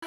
वो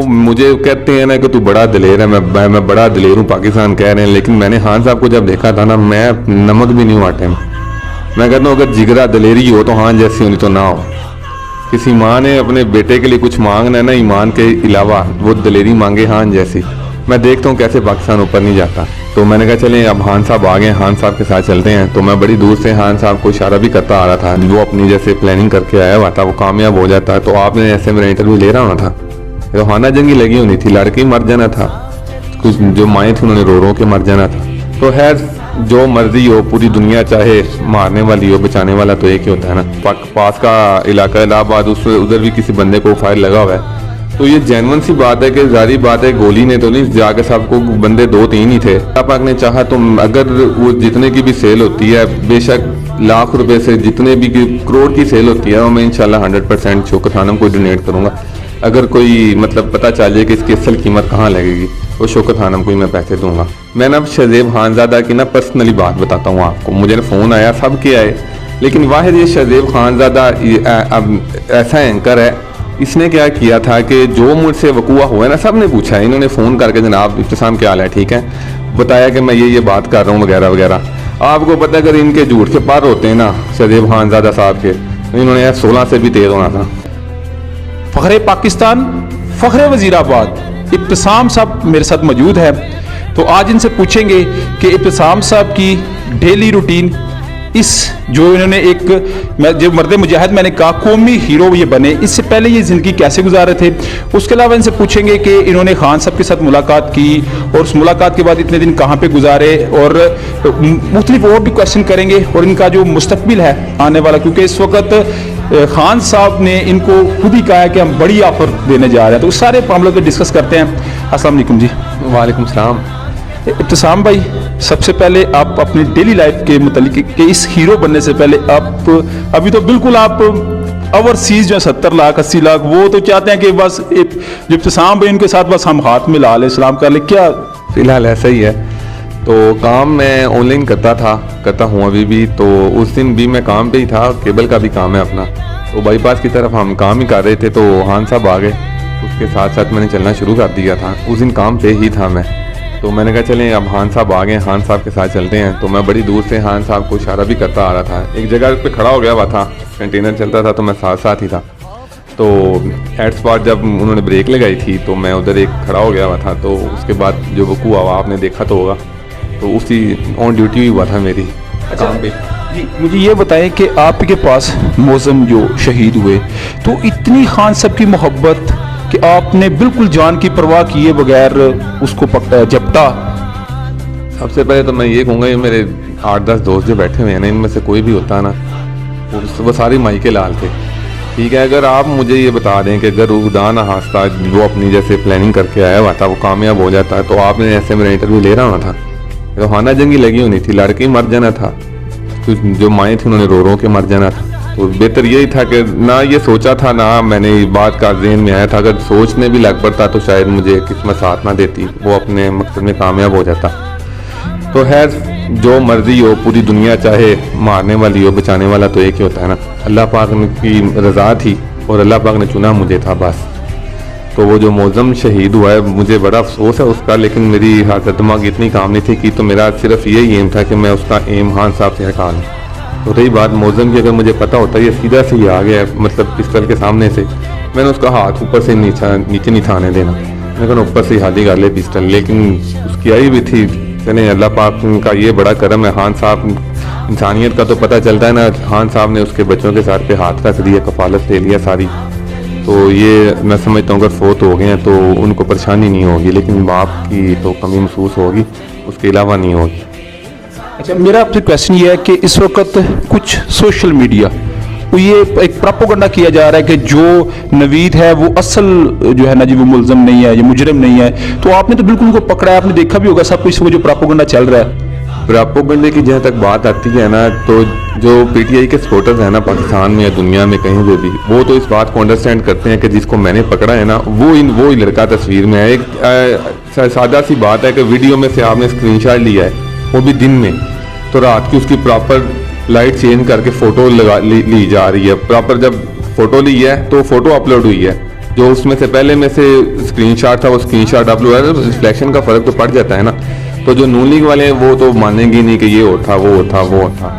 मुझे कहते हैं ना कि तू बड़ा दिलेर है, मैं बड़ा दिलेर हूँ, पाकिस्तान कह रहे हैं, लेकिन मैंने खान साहब को जब देखा था ना, मैं नमक भी नहीं हुआ टाइम। मैं कहता हूँ अगर जिगरा दिलेरी हो तो हाँ जैसी होनी तो ना हो। किसी माँ ने अपने बेटे के लिए कुछ मांगना है ना ईमान के अलावा, वो दिलेरी मांगे हाँ जैसी। मैं देखता हूँ कैसे पाकिस्तान ऊपर नहीं जाता। तो मैंने कहा चलें अब खान साहब आ गए, खान साहब के साथ चलते हैं। तो मैं बड़ी दूर से खान साहब को इशारा भी करता आ रहा था। वो अपनी जैसे प्लानिंग करके आया हुआ था, वो कामयाब हो जाता है तो आपने ऐसे मेरा इंटरव्यू ले रहा होना था। तो हाना जंगी लगी होनी थी, लड़के मर जाना था, कुछ जो माएँ थी उन्होंने रो रो के मर जाना था। तो खैर जो मर्जी हो, पूरी दुनिया चाहे मारने वाली हो, बचाने वाला तो एक ही होता है ना। पास का इलाका इलाहाबाद, उस उधर भी किसी बंदे को फायर लगा हुआ है। तो ये जेन्युइन सी बात है कि जारी बात है, गोली ने तो नहीं जाके सबको, बंदे 2-3 ही थे। पाक ने चाहा तो अगर वो जितने की भी सेल होती है, बेशक लाख रुपए से जितने भी करोड़ की सेल होती है, वो मैं इंशाल्लाह 100% शौकत खानम को डोनेट करूँगा। अगर कोई मतलब पता चल जाए कि इसकी असल कीमत कहाँ लगेगी, तो शौकत खानम को ही मैं पैसे दूंगा। मैं ना शहजेब खानजादा की ना पर्सनली बात बताता हूँ आपको। मुझे फ़ोन आया, सब के आए, लेकिन वाहिद ये शहजेब खानजादा अब ऐसा एंकर है, इसने क्या किया था कि जो मुझसे वकूआ हुआ है ना, सब ने पूछा है, इन्होंने फ़ोन करके जनाब इब्तिसाम क्या हाल है, ठीक है, बताया कि मैं ये बात कर रहा हूँ वगैरह वगैरह। आपको पता है अगर इनके झूठ के पार होते हैं ना शहजेब खानजादा साहब के, तो इन्होंने 16 से भी तेज़ होना था। फ़ख्रे पाकिस्तान, फ़ख्रे वज़ीराबाद इब्तिसाम साहब मेरे साथ मौजूद है। तो आज इनसे पूछेंगे कि इब्तिसाम साहब की डेली रूटीन, इस जो इन्होंने एक जो मर्द मुजाहिद मैंने कहा कौमी हीरो ये बने, इससे पहले ये ज़िंदगी कैसे गुजारे थे। उसके अलावा इनसे पूछेंगे कि इन्होंने खान साहब के साथ मुलाकात की और उस मुलाकात के बाद इतने दिन कहाँ पे गुजारे, और मुख्तलिफ और भी क्वेश्चन करेंगे, और इनका जो मुस्तकबिल है आने वाला, क्योंकि इस वक्त खान साहब ने इनको खुद ही कहा है कि हम बड़ी ऑफर देने जा रहे हैं। तो उस सारे मामलों पे डिस्कस करते हैं। अस्सलाम वालेकुम जी। वालेकुम सलाम। इब्तिसाम भाई, सबसे पहले आप अपनी डेली लाइफ के मुतालिक के इस हीरो बनने से पहले आप अभी तो बिल्कुल आप ओवरसीज जो 70 लाख 80 लाख वो तो चाहते हैं कि बस जो इब्तिसाम भाई उनके साथ बस हम हाथ मिला लें, सलाम कर ले, क्या? फिलहाल ऐसा ही है। तो काम मैं ऑनलाइन करता हूँ अभी भी। तो उस दिन भी मैं काम पे ही था, केबल का भी काम है अपना। तो बाईपास की तरफ हम काम ही कर रहे थे, तो खान साहब आ गए, उसके साथ साथ मैंने चलना शुरू कर दिया था। उस दिन काम पे ही था मैं, तो मैंने कहा चलें अब खान साहब आ गए, खान साहब के साथ चलते हैं। तो मैं बड़ी दूर से खान साहब को इशारा भी करता आ रहा था। एक जगह पे खड़ा हो गया हुआ था, कंटेनर चलता था, तो मैं साथ साथ ही था। तो एट स्पॉट जब उन्होंने ब्रेक लगाई थी, तो मैं उधर एक खड़ा हो गया हुआ था। तो उसके बाद जो वकूआ हुआ आपने देखा तो होगा, तो उसी ऑन ड्यूटी भी हुआ था मेरी काम पे। जी, मुझे ये बताएं कि आपके पास मौज़म जो शहीद हुए, तो इतनी खान साहब की मोहब्बत कि आपने बिल्कुल जान की परवाह किए बगैर उसको जपटा। सबसे पहले तो मैं ये कहूँगा, ये मेरे 8-10 दोस्त जो बैठे हुए हैं ना, इनमें से कोई भी होता ना, वो सारी माई के लाल थे, ठीक है। अगर आप मुझे ये बता दें कि अगर खुदा ना खास्ता वो अपनी जैसे प्लानिंग करके आया हुआ था, वो कामयाब हो जाता है, तो आपने ऐसे मेरा इंटरव्यू ले रहा होना था। तो हाना जंगी लगी होनी थी, लड़के मर जाना था, कुछ जो माएँ थी उन्होंने रो रो के मर जाना था। तो बेहतर यही था कि ना ये सोचा था, ना मैंने बात का ज़हन में आया था। अगर सोचने भी लग पड़ता तो शायद मुझे किस्मत साथ ना देती, वो अपने मकसद में कामयाब हो जाता। तो खैर जो मर्जी हो, पूरी दुनिया चाहे मारने वाली हो, बचाने वाला तो एक ही होता है ना। अल्लाह पाक की रज़ा थी और अल्लाह पाक ने चुना मुझे था बस। तो वो जो मौज़म शहीद हुआ है, मुझे बड़ा अफसोस है उसका, लेकिन मेरी हालत दिमाग इतनी काम नहीं थी कि, तो मेरा सिर्फ यही एम था कि मैं उसका एम खान साहब से हटा लूँ। तो रही बात मौज़म की, अगर मुझे पता होता ये सीधा से ही आ गया, मतलब पिस्टल के सामने से, मैंने उसका हाथ ऊपर से नीचे नहीं थाने देना, मैं कहना ऊपर से हाथी कर ले पिस्टल। लेकिन उसकी आई भी थी, चले अल्लाह पाक का ये बड़ा करम है। खान साहब, इंसानियत का तो पता चलता है ना, खान साहब ने उसके बच्चों के सर पे हाथ रख दिया, कफालत ले लिया सारी। तो ये मैं समझता हूँ अगर फोत हो गए हैं तो उनको परेशानी नहीं होगी, लेकिन बाप की तो कमी महसूस होगी, उसके अलावा नहीं होगी। अच्छा, मेरा आपसे क्वेश्चन ये है कि इस वक्त कुछ सोशल मीडिया वो ये एक प्रोपेगेंडा किया जा रहा है कि जो नवीद है वो असल जो है ना जी वो मुल्ज़म नहीं है, ये मुजरिम नहीं है। तो आपने तो बिल्कुल उनको पकड़ा है, आपने देखा भी होगा सब कुछ वो जो प्रोपेगेंडा चल रहा है। प्रोपेगेंडे की जहाँ तक बात आती है ना, तो जो पीटीआई के सपोर्टर्स हैं ना पाकिस्तान में या दुनिया में कहीं पे भी, वो तो इस बात को अंडरस्टैंड करते हैं कि जिसको मैंने पकड़ा है ना वो ही लड़का तस्वीर में है। एक सादा सी बात है कि वीडियो में से आपने स्क्रीनशॉट लिया है, वो भी दिन में, तो रात की उसकी प्रॉपर लाइट चेंज करके फ़ोटो ली जा रही है। प्रॉपर जब फ़ोटो ली है तो फ़ोटो अपलोड हुई है, जो उसमें से पहले में से स्क्रीनशॉट था वो स्क्रीनशॉट अपलोड है, तो रिफ्लेक्शन का फ़र्क तो पड़ जाता है ना। तो जो नून लीग वाले हैं वो तो मानेंगे नहीं कि ये होता वो था।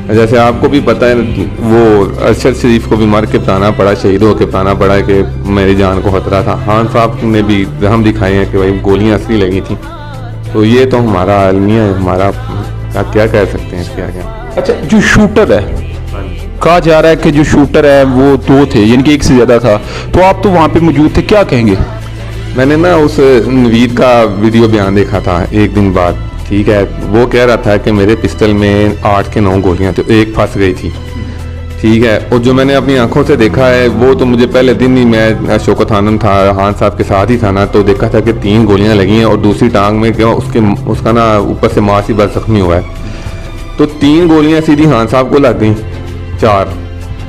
जैसे आपको भी पता है वो अरशद शरीफ को भी मार के बताना पड़ा, शहीद होकर बताना पड़ा कि मेरी जान को खतरा था। खान साहब ने भी रहम दिखाए हैं कि भाई गोलियां असली लगी थी। तो ये तो हमारा आलमिया है, हमारा क्या कह सकते हैं क्या। अच्छा, जो शूटर है, कहा जा रहा है कि जो शूटर है वो दो थे, यानी कि एक से ज़्यादा था, तो आप तो वहाँ पे मौजूद थे, क्या कहेंगे? मैंने ना उस नवीद का वीडियो बयान देखा था एक दिन बाद, ठीक है। वो कह रहा था कि मेरे पिस्टल में 8 के 9 गोलियां थी, एक फंस गई थी, ठीक है। और जो मैंने अपनी आंखों से देखा है वो तो मुझे पहले दिन ही, मैं शौकत खानम था, खान साहब के साथ ही था ना, तो देखा था कि 3 गोलियां लगी हैं और दूसरी टांग में क्या उसका ना ऊपर से मांस ही बस जख्मी हुआ है। तो 3 गोलियां सीधी खान साहब को लग गई, 4,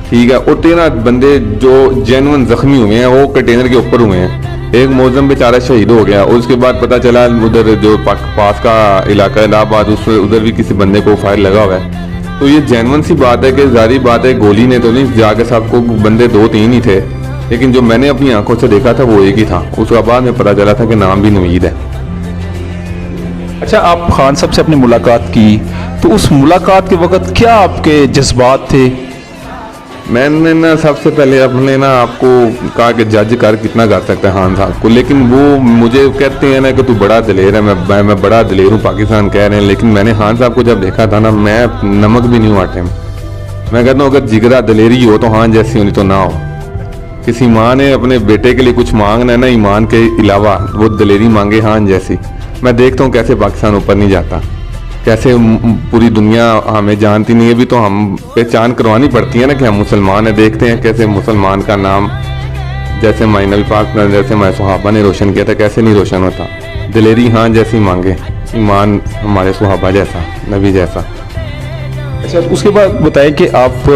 ठीक है। और 13 बंदे जो जेन्युइन जख्मी हुए हैं वो कंटेनर के ऊपर हुए हैं। एक मौजम बेचारा शहीद हो गया, और उसके बाद पता चला उधर जो पास का इलाका इलाहाबाद, उधर भी किसी बंदे को फायर लगा हुआ है। तो ये जेन्युइन सी बात है कि जारी बात है गोली ने तो नहीं, जाके सबको बंदे 2-3 ही थे, लेकिन जो मैंने अपनी आंखों से देखा था वो एक ही था। उसके बाद में पता चला था कि नाम भी नवीद है। अच्छा, आप खान साहब से अपनी मुलाकात की, तो उस मुलाकात के वक्त क्या आपके जज्बात थे? मैंने ना सबसे पहले अपने ना आपको कहा कि जज कर कितना कर सकता है खान साहब को, लेकिन वो मुझे कहते हैं ना कि तू बड़ा दिलेर है, मैं बड़ा दिलेर हूँ, पाकिस्तान कह रहे हैं, लेकिन मैंने खान साहब को जब देखा था ना, मैं नमक भी नहीं हुआ टाइम। मैं कहता हूँ अगर जिगरा दिलेरी हो तो खान जैसी होनी तो ना हो। किसी माँ ने अपने बेटे के लिए कुछ मांगना है ना ईमान के अलावा, वो दिलेरी मांगे खान जैसी। मैं देखता हूँ कैसे पाकिस्तान ऊपर नहीं जाता, कैसे पूरी दुनिया हमें जानती नहीं है, भी तो हम पहचान करवानी पड़ती है ना कि हम मुसलमान हैं। देखते हैं कैसे मुसलमान का नाम जैसे माई नबी पाक जैसे माई सुहाबा ने रोशन किया था, कैसे नहीं रोशन होता। दिलेरी खान जैसी मांगे, ईमान हमारे सुहाबा जैसा, नबी जैसा। अच्छा, उसके बाद बताएं कि आप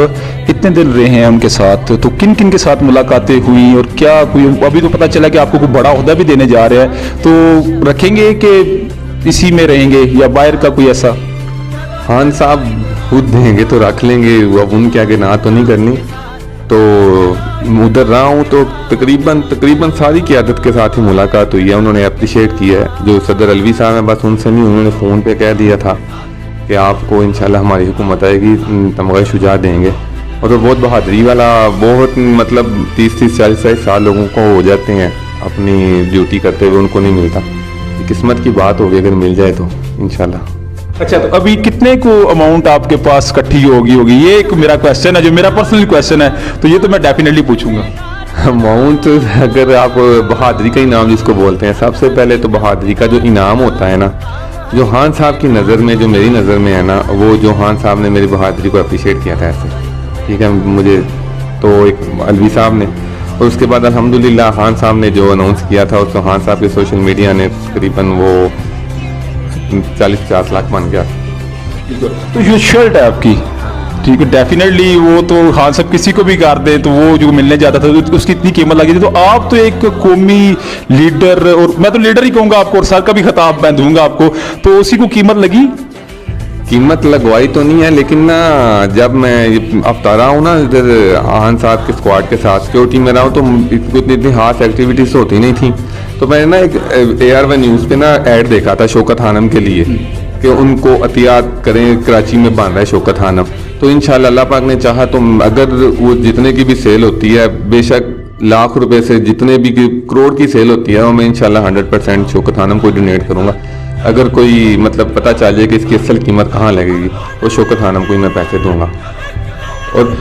इतने दिन रहे हैं उनके साथ, तो किन किन के साथ मुलाकातें हुई, और क्या कोई अभी तो पता चला कि आपको कोई बड़ा ओहदा भी देने जा रहे हैं, तो रखेंगे कि इसी में रहेंगे या बाहर का कोई ऐसा? खान साहब खुद देंगे तो रख लेंगे, अब उनके आगे ना तो नहीं करनी। तो उधर रहा हूँ तो तकरीबन सारी क़यादत के साथ ही मुलाकात हुई है। उन्होंने अप्रिशिएट किया है, जो सदर अलवी साहब हैं बस उनसे नहीं, उन्होंने फ़ोन पे कह दिया था कि आपको इंशाल्लाह हमारी हुकूमत आएगी तमगा शुजा देंगे। और तो बहुत बहादुरी वाला, बहुत मतलब 30-40 साल लोगों को हो जाते हैं अपनी ड्यूटी करते हुए, उनको नहीं मिलता। किस्मत की बात होगी, अगर मिल जाए तो इंशाल्लाह। अच्छा, तो अभी कितने को अमाउंट आपके पास इकट्ठी होगी? ये एक मेरा क्वेश्चन है, जो मेरा पर्सनल क्वेश्चन है, तो ये तो मैं डेफिनेटली पूछूंगा। अमाउंट अगर आप बहादुरी का इनाम जिसको बोलते हैं, सबसे पहले तो बहादुरी का जो इनाम होता है ना, जो खान साहब की नज़र में, जो मेरी नज़र में है ना, वो जो खान साहब ने मेरी बहादुरी को अप्रिशिएट किया था ऐसे, ठीक है, मुझे तो एक अलवी साहब ने, और उसके बाद अल्हम्दुलिल्लाह खान साहब ने जो अनाउंस किया था, उसको खान साहब के सोशल मीडिया ने तकरीबन वो 40-50 लाख बन गया। तो जो शर्ट है आपकी, ठीक है, डेफिनेटली वो तो खान साहब किसी को भी कर दे तो वो जो मिलने जाता था तो उसकी इतनी कीमत लगी थी। तो आप तो एक कौमी लीडर, और मैं तो लीडर ही कहूँगा आपको, और सर का भी खिताब मैं दूंगा आपको, तो उसी को कीमत लगी? कीमत लगवाई तो नहीं है, लेकिन ना जब मैं अफ्तार रहा हूँ ना इधर खान साहब के स्क्वाड के साथ सिक्योरिटी में रहा हूँ, तो इतनी खास एक्टिविटीज होती नहीं थी। तो मैंने ना एक AR1 न्यूज़ पे ना ऐड देखा था शौकत खानम के लिए कि उनको अतियात करें, कराची में बन रहा है शौकत खानम। तो इंशाल्लाह अल्लाह पाक ने चाहा तो अगर वो जितने की भी सेल होती है, बेशक लाख रुपए से जितने भी करोड़ की सेल होती है, वो मैं इंशाल्लाह 100% शौकत खानम को डोनेट करूँगा। अगर कोई मतलब पता चल जाए कि इसकी असल कीमत कहाँ लगेगी, वो शौकत खानम को ही मैं पैसे दूंगा। और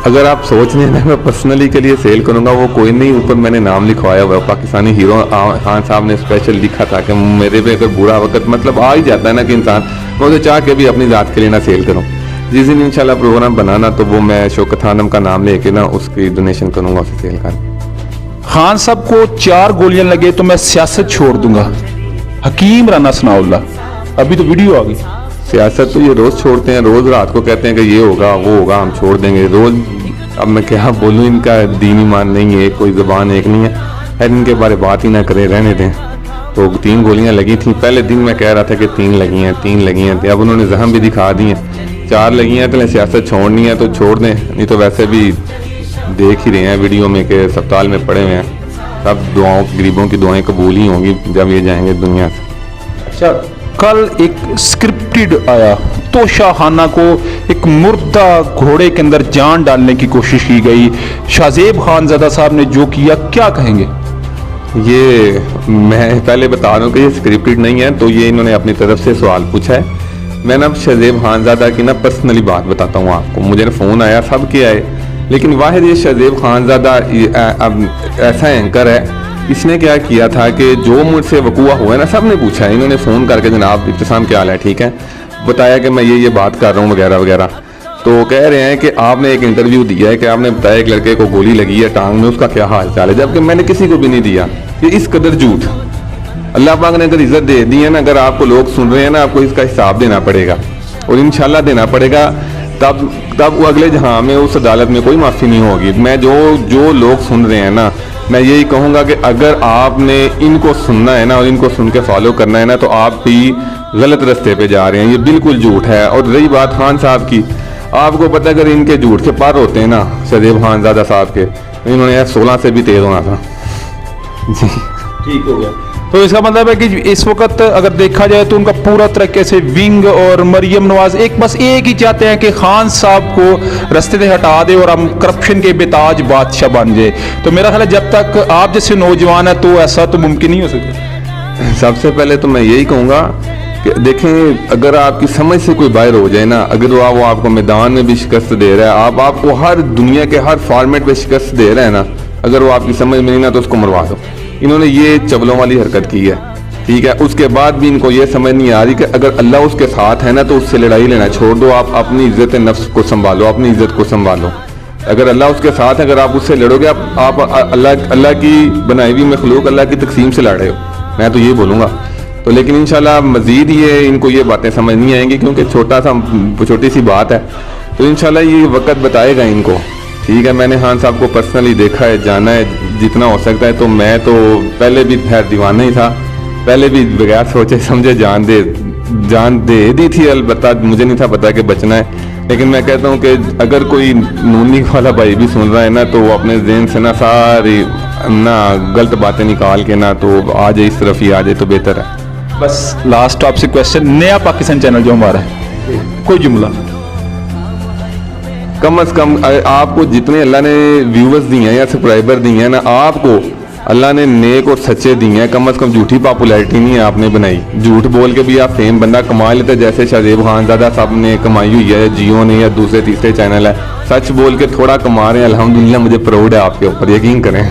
अगर आप सोच रहे हैं मैं पर्सनली के लिए सेल करूंगा, वो कोई नहीं, ऊपर मैंने नाम लिखवाया हुआ है, पाकिस्तानी हीरो खान साहब ने स्पेशल लिखा था कि मेरे पे अगर बुरा वक्त मतलब आ ही जाता है ना कि इंसान, मैं उसे चाह के भी अपनी ज़ात के लिए ना सेल करूँ। जिस दिन इंशाल्लाह प्रोग्राम बनाना तो वो मैं शौकत खानम का नाम लेके ना उसकी डोनेशन करूँगा, उसे सेल कर। खान साहब को 4 गोलियां लगे तो मैं सियासत छोड़ दूंगा, हकीम राना सनाउल्लाह, अभी तो वीडियो आ गई। सियासत तो ये रोज़ छोड़ते हैं, रोज़ रात को कहते हैं कि ये होगा वो होगा, हम छोड़ देंगे रोज़। अब मैं क्या बोलूँ, इनका दीन ईमान नहीं है, कोई ज़बान एक नहीं है, खैर इनके बारे बात ही ना करें, रहने दें। तो 3 गोलियां लगी थी, पहले दिन मैं कह रहा था कि 3 लगी हैं, अब उन्होंने जहम भी दिखा दी हैं, 4 लगी हैं। तो सियासत छोड़नी है तो छोड़ दें, नहीं तो वैसे भी देख ही रहे हैं वीडियो में कि अस्पताल में पड़े हुए हैं। सब दुआओं, गरीबों की दुआएं कबूल ही होंगी जब ये जाएंगे दुनिया से। अच्छा, कल एक स्क्रिप्टेड आया, तो शाहाना को एक मुर्दा घोड़े के अंदर जान डालने की कोशिश की गई, शाहजेब खानजादा साहब ने जो किया, क्या कहेंगे? ये मैं पहले बता रहा हूँ कि ये स्क्रिप्टेड नहीं है, तो ये इन्होंने अपनी तरफ से सवाल पूछा है। मैं ना शाहजेब खानजादा की ना पर्सनली बात बताता हूँ आपको, मुझे फ़ोन आया, सब के आए, लेकिन वाहिद ये शाहजेब खानजादा अब ऐसा एंकर है, इसने क्या किया था कि जो मुझसे वकूआ हुआ है ना, सब ने पूछा है, इन्होंने फ़ोन करके जनाब इब्तिसाम क्या हाल है, ठीक है, बताया कि मैं ये बात कर रहा हूँ वगैरह वगैरह। तो कह रहे हैं कि आपने एक इंटरव्यू दिया है कि आपने बताया एक लड़के को गोली लगी है टांग में, उसका क्या हाल चाल है, जबकि मैंने किसी को भी नहीं दिया। ये इस कदर झूठ, अल्लाह पाक ने अगर इज्जत दे दी है ना, अगर आपको लोग सुन रहे हैं ना, आपको इसका हिसाब देना पड़ेगा और इंशाल्लाह देना पड़ेगा। तब वो अगले जहां में उस अदालत में कोई माफ़ी नहीं होगी। मैं जो लोग सुन रहे हैं ना, मैं यही कहूँगा कि अगर आपने इनको सुनना है ना और इनको सुन के फॉलो करना है ना, तो आप भी गलत रास्ते पे जा रहे हैं, ये बिल्कुल झूठ है। और रही बात खान साहब की, आपको पता है अगर इनके झूठ के पार होते हैं ना शाहजेब खानजादा साहब के, तो इन्होंने 16 से भी तेज होना था जी। ठीक हो गया। तो इसका मतलब है कि इस वक्त अगर देखा जाए तो उनका पूरा तरीके से विंग और मरियम नवाज बस एक ही चाहते हैं कि खान साहब को रास्ते से हटा दे और हम करप्शन के बेताज बादशाह बन जाए। तो मेरा ख्याल है जब तक आप जैसे नौजवान है तो ऐसा तो मुमकिन नहीं हो सकता। सबसे पहले तो मैं यही कहूँगा कि देखें, अगर आपकी समझ से कोई बाहर हो जाए ना, अगर वो आपको मैदान में भी शिकस्त दे रहा है, आपको हर दुनिया के हर फॉर्मेट पे शिकस्त दे रहा है ना, अगर वो आपकी समझ में नहीं ना, तो उसको मरवा दो। इन्होंने ये चबलों वाली हरकत की है, ठीक है। उसके बाद भी इनको ये समझ नहीं आ रही कि अगर अल्लाह उसके साथ है ना, तो उससे लड़ाई लेना छोड़ दो, आप अपनी इज्जत नफ्स को संभालो, अपनी इज्जत को संभालो। अगर अल्लाह उसके साथ है, अगर आप उससे लड़ोगे, आप अल्लाह की बनाई हुई मखलूक, अल्लाह की तकसीम से लड़ रहे हो, मैं तो ये बोलूँगा। तो लेकिन इंशाल्लाह मजीद ये इनको ये बातें समझ नहीं आएंगी, क्योंकि छोटी सी बात है। तो इंशाल्लाह ये वक्त बताएगा इनको, ठीक है। मैंने खान साहब को पर्सनली देखा है, जाना है जितना हो सकता है। तो मैं तो पहले भी खैर दीवाना ही था, पहले भी बगैर सोचे समझे जान दे दी थी, अलबत्ता मुझे नहीं था पता कि बचना है। लेकिन मैं कहता हूँ कि अगर कोई नून लीग वाला भाई भी सुन रहा है ना, तो वो अपने ज़हन से ना सारी ना गलत बातें निकाल के ना तो आ जाए, इस तरफ ही आ जाए तो बेहतर है। बस लास्ट आपसे क्वेश्चन, नया पाकिस्तान चैनल जो हमारा है, कोई जुमला कम से कम आपको जितने अल्लाह ने व्यूवर्स दिए हैं या सब्सक्राइबर दिए हैं ना, आपको अल्लाह ने नेक और सच्चे दिए हैं। कम से कम झूठी पॉपुलैरिटी नहीं है आपने बनाई, झूठ बोल के भी आप फेम बंदा कमा लेते, जैसे शाहजेब खानजादा साहब ने कमाई हुई है, जियो ने या दूसरे तीसरे चैनल है, सच बोल के थोड़ा कमा रहे हैं। अल्हम्दुलिल्लाह, मुझे प्राउड है आपके ऊपर, यकीन करें।